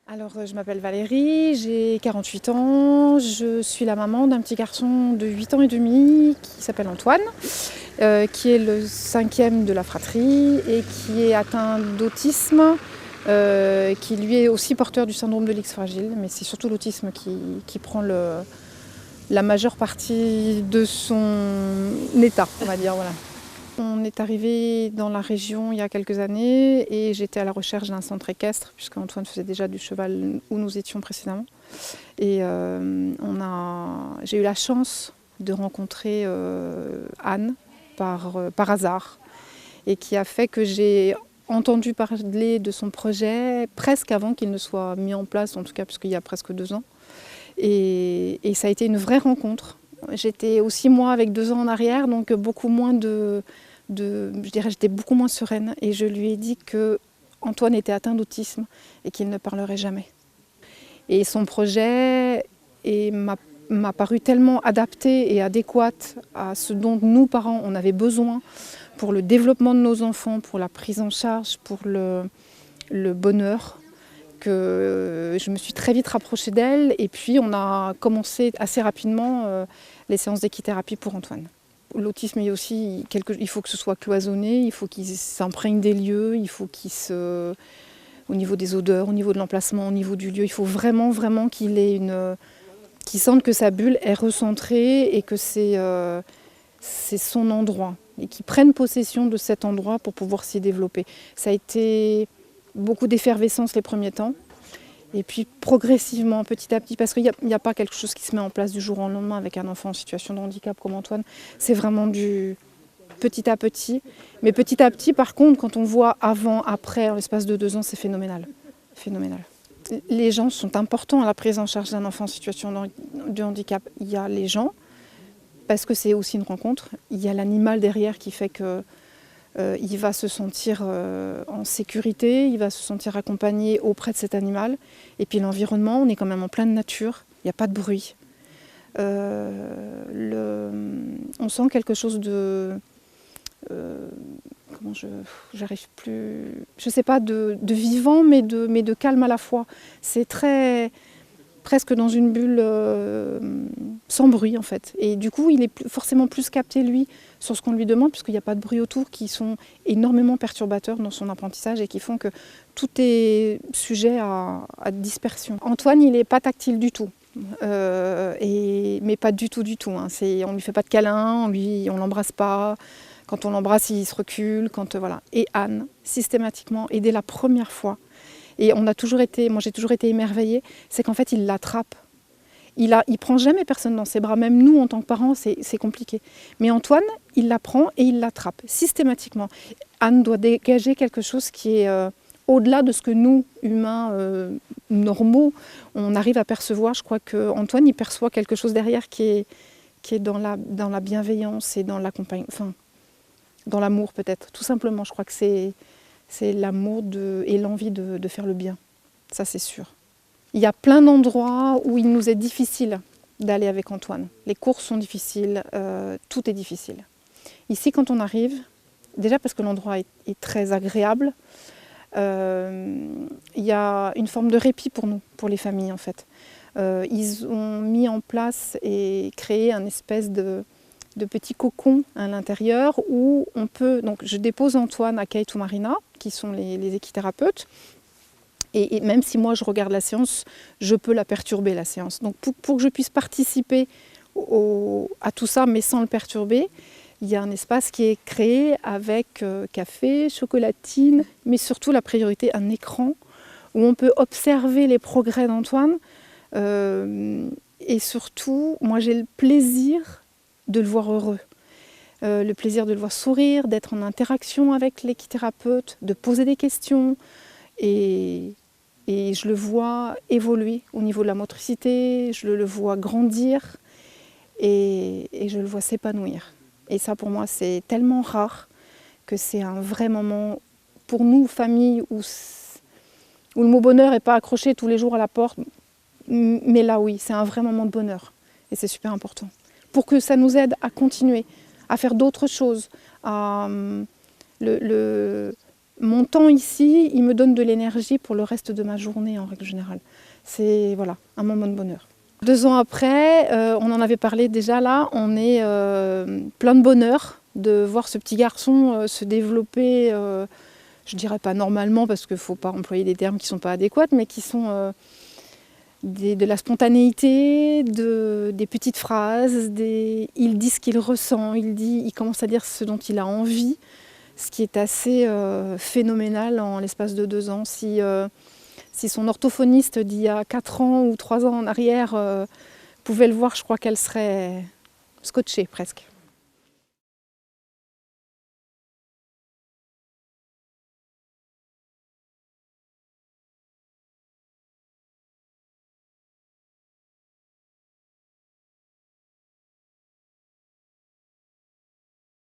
Alors, je m'appelle Valérie, j'ai 48 ans, je suis la maman d'un petit garçon de 8 ans et demi qui s'appelle Antoine, qui est le 5e de la fratrie et qui est atteint d'autisme, qui lui est aussi porteur du syndrome de l'X fragile, mais c'est surtout l'autisme qui prend la majeure partie de son état, on va dire. Voilà. On est arrivé dans la région il y a quelques années et j'étais à la recherche d'un centre équestre puisque Antoine faisait déjà du cheval où nous étions précédemment. Et j'ai eu la chance de rencontrer Anne par hasard et qui a fait que j'ai entendu parler de son projet presque avant qu'il ne soit mis en place, en tout cas puisqu'il y a presque 2 ans. Et ça a été une vraie rencontre. J'étais aussi moi avec 2 ans en arrière, donc beaucoup moins je dirais, j'étais beaucoup moins sereine. Et je lui ai dit que Antoine était atteint d'autisme et qu'il ne parlerait jamais. Et son projet m'a paru tellement adapté et adéquat à ce dont nous, parents, on avait besoin pour le développement de nos enfants, pour la prise en charge, pour le bonheur, que je me suis très vite rapprochée d'elle et puis on a commencé assez rapidement les séances d'équithérapie pour Antoine. L'autisme est aussi il faut que ce soit cloisonné, il faut qu'il s'imprègne des lieux, il faut au niveau des odeurs, au niveau de l'emplacement, au niveau du lieu, il faut vraiment qu'il sente que sa bulle est recentrée et que c'est son endroit et qu'il prenne possession de cet endroit pour pouvoir s'y développer. Ça a été beaucoup d'effervescence les premiers temps. Et puis progressivement, petit à petit, parce qu'il n'y a pas quelque chose qui se met en place du jour au lendemain avec un enfant en situation de handicap comme Antoine. C'est vraiment du petit à petit. Mais petit à petit, par contre, quand on voit avant, après, en l'espace de 2 ans, c'est phénoménal. Phénoménal. Les gens sont importants à la prise en charge d'un enfant en situation de handicap. Il y a les gens, parce que c'est aussi une rencontre. Il y a l'animal derrière qui fait que il va se sentir en sécurité, il va se sentir accompagné auprès de cet animal. Et puis l'environnement, on est quand même en pleine nature, il n'y a pas de bruit. On sent quelque chose de... j'arrive plus... Je sais pas, de vivant, mais de calme à la fois. C'est presque dans une bulle sans bruit en fait. Et du coup, il est forcément plus capté, lui, sur ce qu'on lui demande, puisqu'il n'y a pas de bruit autour, qui sont énormément perturbateurs dans son apprentissage et qui font que tout est sujet à dispersion. Antoine, il n'est pas tactile du tout. Mais pas du tout, hein. On ne lui fait pas de câlin, on ne l'embrasse pas. Quand on l'embrasse, il se recule. Voilà. Et Anne, systématiquement, et dès la première fois, et moi j'ai toujours été émerveillée, c'est qu'en fait il l'attrape. Il prend jamais personne dans ses bras, même nous en tant que parents c'est compliqué. Mais Antoine, il la prend et il l'attrape systématiquement. Anne doit dégager quelque chose qui est au-delà de ce que nous, humains normaux, on arrive à percevoir. Je crois qu'Antoine, il perçoit quelque chose derrière qui est dans la bienveillance et dans l'accompagnement, enfin, dans l'amour peut-être, tout simplement. Je crois que c'est l'amour et l'envie de faire le bien, ça c'est sûr. Il y a plein d'endroits où il nous est difficile d'aller avec Antoine. Les courses sont difficiles, tout est difficile. Ici, quand on arrive, déjà parce que l'endroit est très agréable, il y a une forme de répit pour nous, pour les familles en fait. Ils ont mis en place et créé un espèce de petits cocons à l'intérieur où on peut... Donc je dépose Antoine à Kate ou Marina, qui sont les équithérapeutes. Et même si moi je regarde la séance, je peux la perturber la séance. Donc pour que je puisse participer à tout ça, mais sans le perturber, il y a un espace qui est créé avec café, chocolatine, mais surtout la priorité, un écran où on peut observer les progrès d'Antoine. Et surtout, moi j'ai le plaisir de le voir heureux, le plaisir de le voir sourire, d'être en interaction avec l'équithérapeute, de poser des questions et je le vois évoluer au niveau de la motricité, je le vois grandir et je le vois s'épanouir. Et ça pour moi c'est tellement rare que c'est un vrai moment pour nous, famille, où le mot bonheur n'est pas accroché tous les jours à la porte, mais là oui, c'est un vrai moment de bonheur et c'est super important. Pour que ça nous aide à continuer, à faire d'autres choses, Mon temps ici, il me donne de l'énergie pour le reste de ma journée en règle générale. C'est voilà, un moment de bonheur. 2 ans après, on en avait parlé déjà là, on est plein de bonheur de voir ce petit garçon se développer, je dirais pas normalement parce qu'il ne faut pas employer des termes qui ne sont pas adéquats, mais qui sont de la spontanéité, des petites phrases, il dit ce qu'il ressent, il commence à dire ce dont il a envie, ce qui est assez phénoménal en l'espace de 2 ans. Si son orthophoniste d'il y a 4 ans ou 3 ans en arrière pouvait le voir, je crois qu'elle serait scotchée presque.